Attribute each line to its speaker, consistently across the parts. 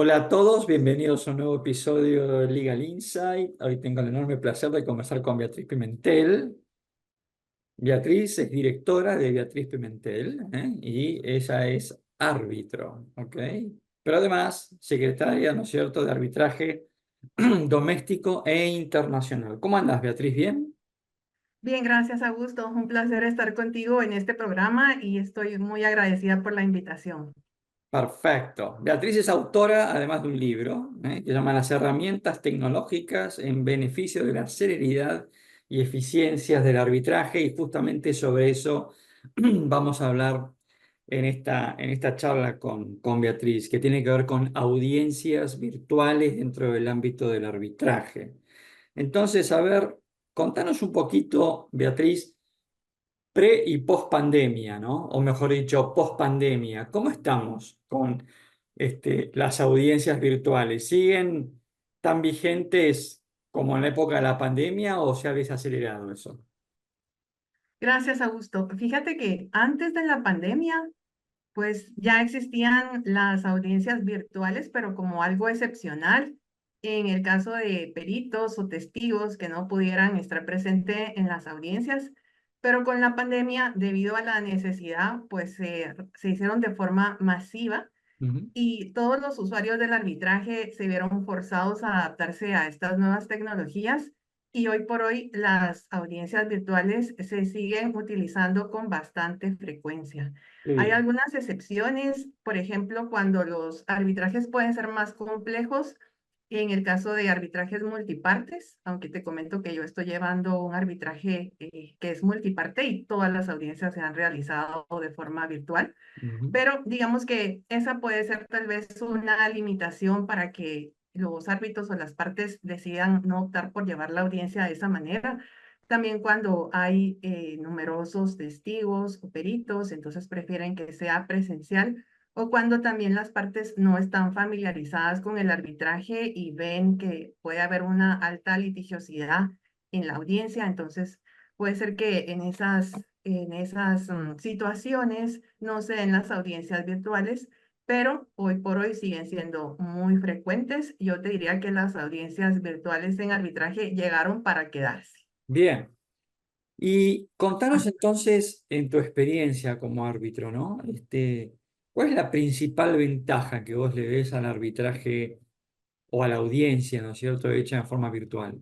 Speaker 1: Hola a todos, bienvenidos a un nuevo episodio de Legal Insight. Hoy tengo el enorme placer de conversar con Beatriz Pimentel. Beatriz es directora de Beatriz Pimentel, y ella es árbitro, ¿ok? Pero además, secretaria, ¿no es cierto?, de arbitraje doméstico e internacional. ¿Cómo andas, Beatriz? ¿Bien?
Speaker 2: Bien, gracias, Augusto. Un placer estar contigo en este programa y estoy muy agradecida por la invitación.
Speaker 1: Perfecto. Beatriz es autora, además de un libro, que se llama Las herramientas tecnológicas en beneficio de la celeridad y eficiencias del arbitraje, y justamente sobre eso vamos a hablar en esta charla con Beatriz, que tiene que ver con audiencias virtuales dentro del ámbito del arbitraje. Entonces, a ver, contanos un poquito, Beatriz, pre y post pandemia, ¿no? O mejor dicho, post pandemia. ¿Cómo estamos con las audiencias virtuales? ¿Siguen tan vigentes como en la época de la pandemia o se ha desacelerado eso?
Speaker 2: Gracias, Augusto. Fíjate que antes de la pandemia, pues ya existían las audiencias virtuales, pero como algo excepcional en el caso de peritos o testigos que no pudieran estar presentes en las audiencias. Pero con la pandemia, debido a la necesidad, pues se hicieron de forma masiva
Speaker 1: Ujú.
Speaker 2: y todos los usuarios del arbitraje se vieron forzados a adaptarse a estas nuevas tecnologías y hoy por hoy las audiencias virtuales se siguen utilizando con bastante frecuencia.
Speaker 1: Qué
Speaker 2: Hay
Speaker 1: bien.
Speaker 2: algunas excepciones, por ejemplo, cuando los arbitrajes pueden ser más complejos, en el caso de arbitrajes multipartes, aunque te comento que yo estoy llevando un arbitraje que es multiparte y todas las audiencias se han realizado de forma virtual.
Speaker 1: Ujú.
Speaker 2: Pero digamos que esa puede ser tal vez una limitación para que los árbitros o las partes decidan no optar por llevar la audiencia de esa manera. También cuando hay numerosos testigos o peritos, entonces prefieren que sea presencial, o cuando también las partes no están familiarizadas con el arbitraje y ven que puede haber una alta litigiosidad en la audiencia, entonces puede ser que en esas situaciones no se den las audiencias virtuales, pero hoy por hoy siguen siendo muy frecuentes. Yo te diría que las audiencias virtuales en arbitraje llegaron para quedarse.
Speaker 1: Bien. Y contanos entonces, en tu experiencia como árbitro, ¿no? ¿Cuál es la principal ventaja que vos le ves al arbitraje o a la audiencia, ¿no es cierto?, hecha en forma virtual.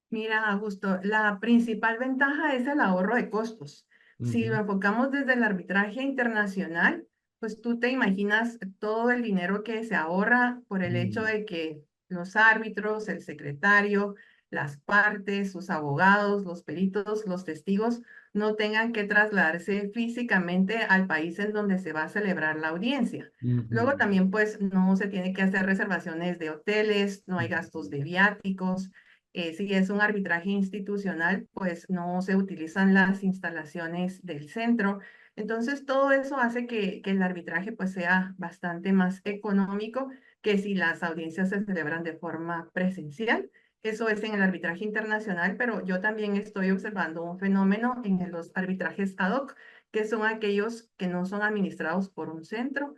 Speaker 2: Mira, Augusto, la principal ventaja es el ahorro de costos. Si lo
Speaker 1: Ujú.
Speaker 2: enfocamos desde el arbitraje internacional, pues tú te imaginas todo el dinero que se ahorra por el hecho
Speaker 1: Mm.
Speaker 2: de que los árbitros, el secretario, las partes, sus abogados, los peritos, los testigos, no tengan que trasladarse físicamente al país en donde se va a celebrar la audiencia. Luego
Speaker 1: Ujú.
Speaker 2: también, pues, no se tiene que hacer reservaciones de hoteles, no hay gastos de viáticos. Si es un arbitraje institucional, pues no se utilizan las instalaciones del centro. Entonces, todo eso hace que el arbitraje pues sea bastante más económico que si las audiencias se celebran de forma presencial. Eso es en el arbitraje internacional, pero yo también estoy observando un fenómeno en los arbitrajes ad hoc, que son aquellos que no son administrados por un centro,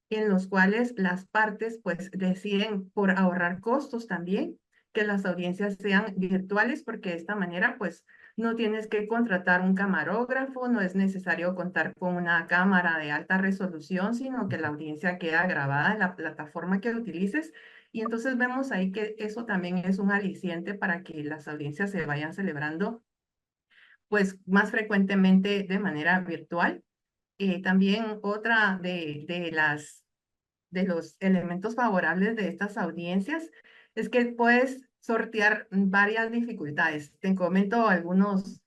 Speaker 2: en los cuales las partes pues deciden por ahorrar costos también que las audiencias sean virtuales, porque de esta manera pues no tienes que contratar un camarógrafo, no es necesario contar con una cámara de alta resolución, sino que la audiencia queda grabada en la plataforma que utilices. Y entonces vemos ahí que eso también es un aliciente para que las audiencias se vayan celebrando pues más frecuentemente de manera virtual. También otra de los elementos favorables de estas audiencias es que puedes sortear varias dificultades. Te comento algunos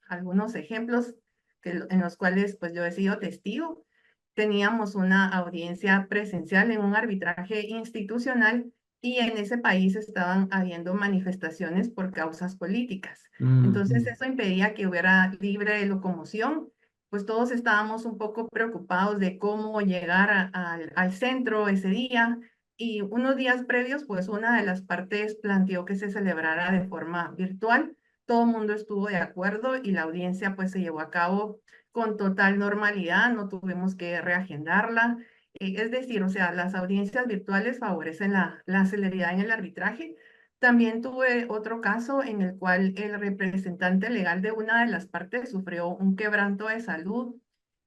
Speaker 2: ejemplos en los cuales pues yo he sido testigo. Teníamos una audiencia presencial en un arbitraje institucional y en ese país estaban habiendo manifestaciones por causas políticas. Entonces
Speaker 1: Ujú.
Speaker 2: eso impedía que hubiera libre locomoción, pues todos estábamos un poco preocupados de cómo llegar al centro ese día. Y unos días previos, pues una de las partes planteó que se celebrara de forma virtual. Todo el mundo estuvo de acuerdo y la audiencia pues se llevó a cabo con total normalidad, no tuvimos que reagendarla. Es decir, o sea, las audiencias virtuales favorecen la celeridad en el arbitraje. También tuve otro caso en el cual el representante legal de una de las partes sufrió un quebranto de salud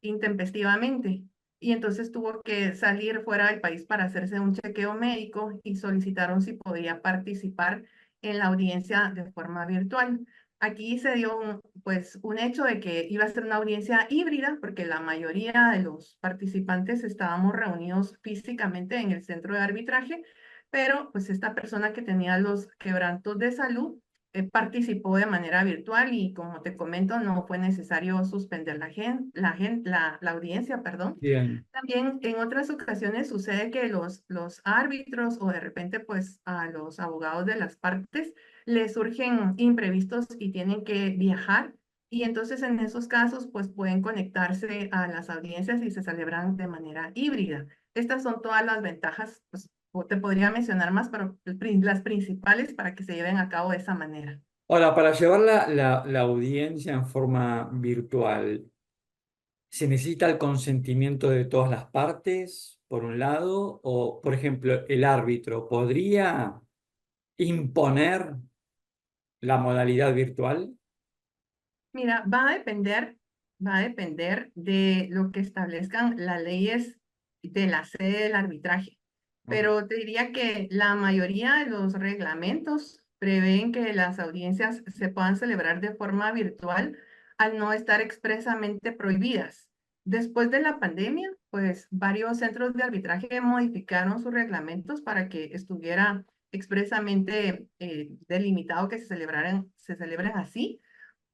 Speaker 2: intempestivamente y entonces tuvo que salir fuera del país para hacerse un chequeo médico y solicitaron si podía participar en la audiencia de forma virtual. Aquí se dio pues un hecho de que iba a ser una audiencia híbrida porque la mayoría de los participantes estábamos reunidos físicamente en el centro de arbitraje, pero pues esta persona que tenía los quebrantos de salud participó de manera virtual y como te comento, no fue necesario suspender la audiencia, perdón.
Speaker 1: Bien,
Speaker 2: También en otras ocasiones sucede que los árbitros o de repente pues a los abogados de las partes les surgen imprevistos y tienen que viajar y entonces en esos casos pues pueden conectarse a las audiencias y se celebran de manera híbrida. Estas son todas las ventajas, pues te podría mencionar más, pero las principales para que se lleven a cabo de esa manera.
Speaker 1: ahora, para llevar la audiencia en forma virtual, ¿se necesita el consentimiento de todas las partes, por un lado? O, por ejemplo, el árbitro podría imponer la modalidad virtual.
Speaker 2: Mira, va a depender de lo que establezcan las leyes de la sede del arbitraje.
Speaker 1: Ok,
Speaker 2: Pero te diría que la mayoría de los reglamentos prevén que las audiencias se puedan celebrar de forma virtual al no estar expresamente prohibidas. Después de la pandemia, pues varios centros de arbitraje modificaron sus reglamentos para que estuviera expresamente delimitado que se celebren así.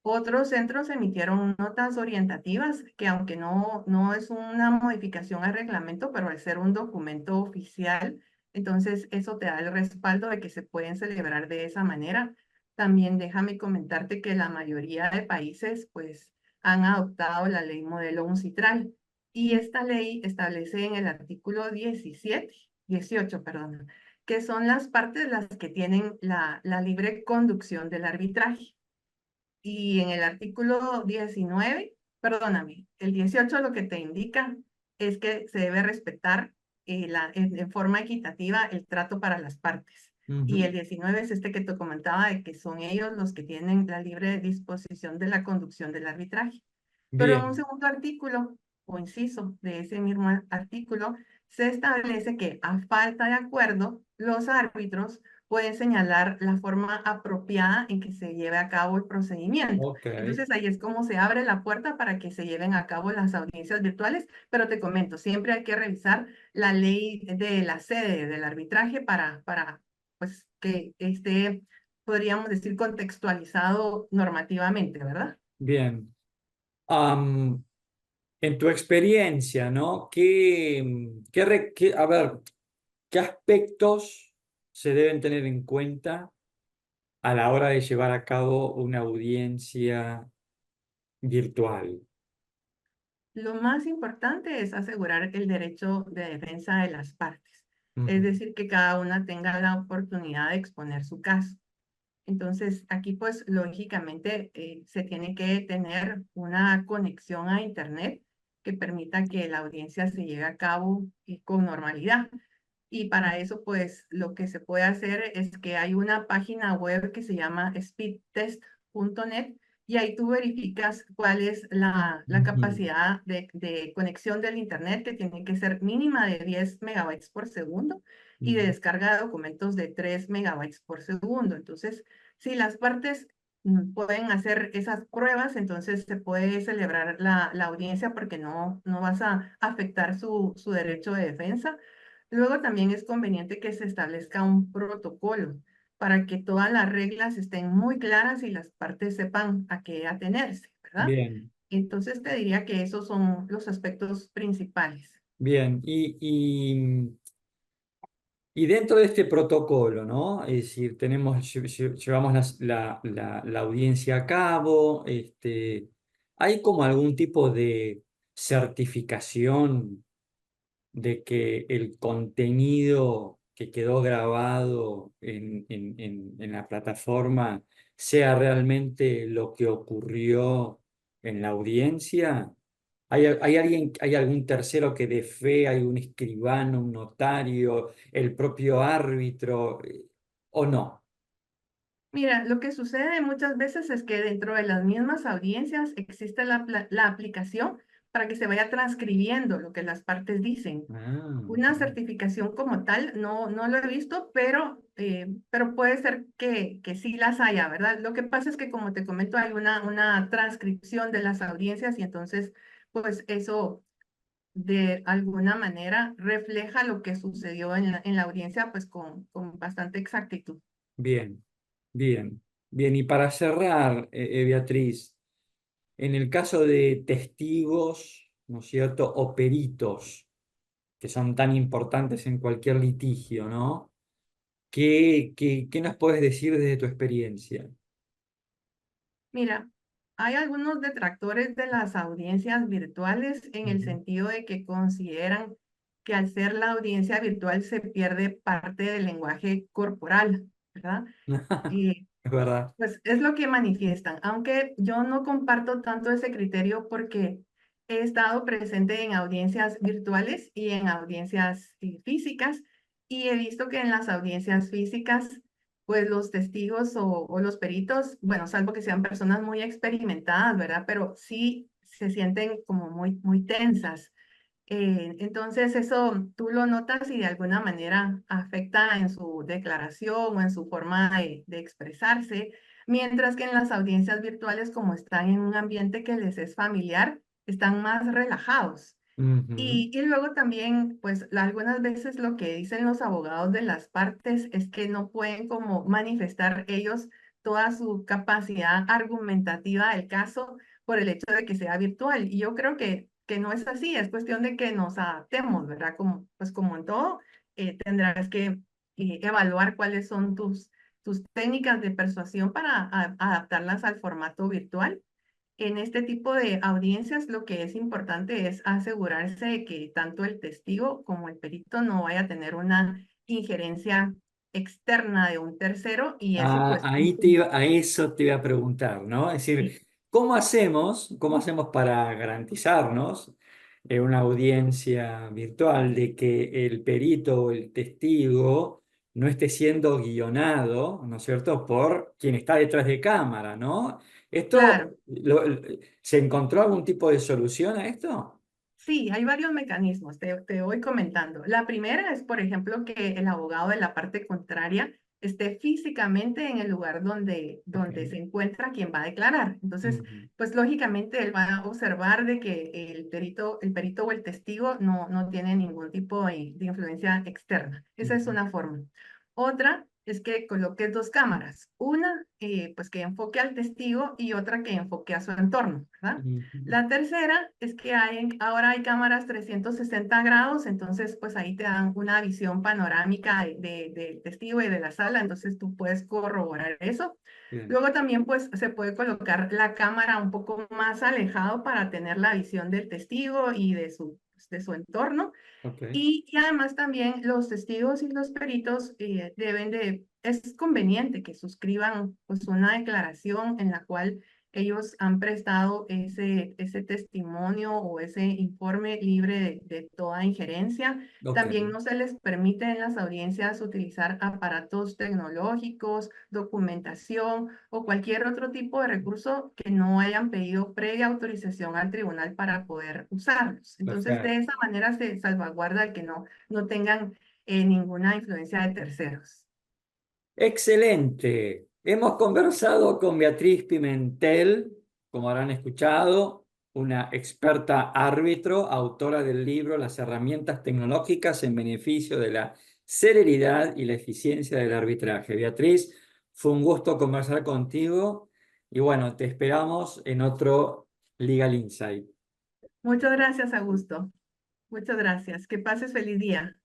Speaker 2: Otros centros emitieron notas orientativas que aunque no es una modificación al reglamento, pero al ser un documento oficial, entonces eso te da el respaldo de que se pueden celebrar de esa manera. También déjame comentarte que la mayoría de países pues han adoptado la ley modelo UNCITRAL y esta ley establece en el artículo 18, perdón, que son las partes las que tienen la libre conducción del arbitraje. Y en el artículo 19, perdóname, el 18 lo que te indica es que se debe respetar en forma equitativa el trato para las partes. Y el
Speaker 1: ujú,
Speaker 2: 19 es este que te comentaba de que son ellos los que tienen la libre disposición de la conducción del arbitraje. Pero en un
Speaker 1: bien,
Speaker 2: segundo artículo o inciso de ese mismo artículo se establece que a falta de acuerdo, los árbitros pueden señalar la forma apropiada en que se lleve a cabo el procedimiento.
Speaker 1: ok,
Speaker 2: Entonces ahí es como se abre la puerta para que se lleven a cabo las audiencias virtuales, pero te comento, siempre hay que revisar la ley de la sede del arbitraje para pues que esté, podríamos decir, contextualizado normativamente, ¿verdad?
Speaker 1: bien. Am, en tu experiencia, ¿no? A ver, ¿qué aspectos se deben tener en cuenta a la hora de llevar a cabo una audiencia virtual?
Speaker 2: Lo más importante es asegurar el derecho de defensa de las partes, es
Speaker 1: Ujú,
Speaker 2: decir, que cada una tenga la oportunidad de exponer su caso. Entonces, aquí pues lógicamente se tiene que tener una conexión a Internet que permita que la audiencia se lleve a cabo con normalidad. Y para eso pues lo que se puede hacer es que hay una página web que se llama speedtest.net y ahí tú verificas cuál es la
Speaker 1: ujú,
Speaker 2: capacidad de conexión del Internet que tiene que ser mínima de 10 megabytes por segundo y de
Speaker 1: ujú.
Speaker 2: descarga de documentos de 3 megabytes por segundo. Entonces, si las partes pueden hacer esas pruebas, entonces se puede celebrar la audiencia porque no vas a afectar su derecho de defensa. Luego también es conveniente que se establezca un protocolo para que todas las reglas estén muy claras y las partes sepan a qué atenerse, ¿verdad?
Speaker 1: Bien,
Speaker 2: Entonces te diría que esos son los aspectos principales.
Speaker 1: bien. Y dentro de este protocolo, ¿no? Es decir, llevamos la audiencia a cabo, ¿hay como algún tipo de certificación de que el contenido que quedó grabado en la plataforma sea realmente lo que ocurrió en la audiencia? ¿Hay alguien, hay algún tercero que dé fe, hay un escribano, un notario, el propio árbitro, o no?
Speaker 2: Mira, lo que sucede muchas veces es que dentro de las mismas audiencias existe la aplicación para que se vaya transcribiendo lo que las partes dicen.
Speaker 1: Ah,
Speaker 2: Una certificación como tal, no lo he visto, pero puede ser que sí las haya, ¿verdad? Lo que pasa es que, como te comento, hay una transcripción de las audiencias y entonces, pues eso de alguna manera refleja lo que sucedió en la audiencia, pues con bastante exactitud.
Speaker 1: bien, bien, bien. Y para cerrar, Beatriz, en el caso de testigos, ¿no es cierto?, o peritos, que son tan importantes en cualquier litigio, ¿no? ¿Qué nos puedes decir desde tu experiencia?
Speaker 2: Mira, hay algunos detractores de las audiencias virtuales en el
Speaker 1: Ujú.
Speaker 2: sentido de que consideran que al ser la audiencia virtual se pierde parte del lenguaje corporal, ¿verdad? Y
Speaker 1: Es verdad.
Speaker 2: pues es lo que manifiestan, aunque yo no comparto tanto ese criterio porque he estado presente en audiencias virtuales y en audiencias físicas y he visto que en las audiencias físicas, pues los testigos o los peritos, bueno, salvo que sean personas muy experimentadas, ¿verdad? Pero sí se sienten como muy tensas. Entonces eso tú lo notas y de alguna manera afecta en su declaración o en su forma de expresarse, mientras que en las audiencias virtuales, como están en un ambiente que les es familiar, están más relajados.
Speaker 1: Ujú.
Speaker 2: Y luego también, pues algunas veces lo que dicen los abogados de las partes es que no pueden como manifestar ellos toda su capacidad argumentativa del caso por el hecho de que sea virtual. Y yo creo que no es así, es cuestión de que nos adaptemos, ¿verdad? Como, pues como en todo, tendrás que evaluar cuáles son tus técnicas de persuasión para adaptarlas al formato virtual. En este tipo de audiencias, lo que es importante es asegurarse de que tanto el testigo como el perito no vaya a tener una injerencia externa de un tercero y eso
Speaker 1: Ah,
Speaker 2: pues
Speaker 1: ahí a eso te iba a preguntar, ¿no? Es
Speaker 2: sí,
Speaker 1: decir, cómo hacemos para garantizarnos en una audiencia virtual de que el perito o el testigo no esté siendo guionado, ¿no es cierto?, por quien está detrás de cámara, ¿no?
Speaker 2: claro.
Speaker 1: ¿Se encontró algún tipo de solución a esto?
Speaker 2: Sí, hay varios mecanismos, te voy comentando. La primera es, por ejemplo, que el abogado de la parte contraria esté físicamente en el lugar
Speaker 1: Ok.
Speaker 2: donde se encuentra quien va a declarar. Entonces,
Speaker 1: Ujú.
Speaker 2: pues lógicamente él va a observar de que el perito o el testigo no tiene ningún tipo de influencia externa. Esa es
Speaker 1: Ujú.
Speaker 2: una forma. Otra es que coloques dos cámaras, una pues que enfoque al testigo y otra que enfoque a su entorno, ¿verdad?
Speaker 1: Ujú.
Speaker 2: La tercera es que ahora hay cámaras 360 grados, entonces pues ahí te dan una visión panorámica del testigo y de la sala, entonces tú puedes corroborar eso.
Speaker 1: Bien.
Speaker 2: Luego también pues se puede colocar la cámara un poco más alejado para tener la visión del testigo y de su entorno.
Speaker 1: Ok.
Speaker 2: Y además también los testigos y los peritos es conveniente que suscriban pues una declaración en la cual ellos han prestado ese testimonio o ese informe libre de toda injerencia.
Speaker 1: Ok.
Speaker 2: También no se les permite en las audiencias utilizar aparatos tecnológicos, documentación o cualquier otro tipo de recurso que no hayan pedido previa autorización al tribunal para poder usarlos. Entonces, de
Speaker 1: Perfecto.
Speaker 2: esa manera se salvaguarda que no tengan ninguna influencia de terceros.
Speaker 1: Excelente. Hemos conversado con Beatriz Pimentel, como habrán escuchado, una experta árbitro, autora del libro Las herramientas tecnológicas en beneficio de la celeridad y la eficiencia del arbitraje. Beatriz, fue un gusto conversar contigo y bueno, te esperamos en otro Legal Insight.
Speaker 2: Muchas gracias, Augusto. Muchas gracias. Que pases feliz día.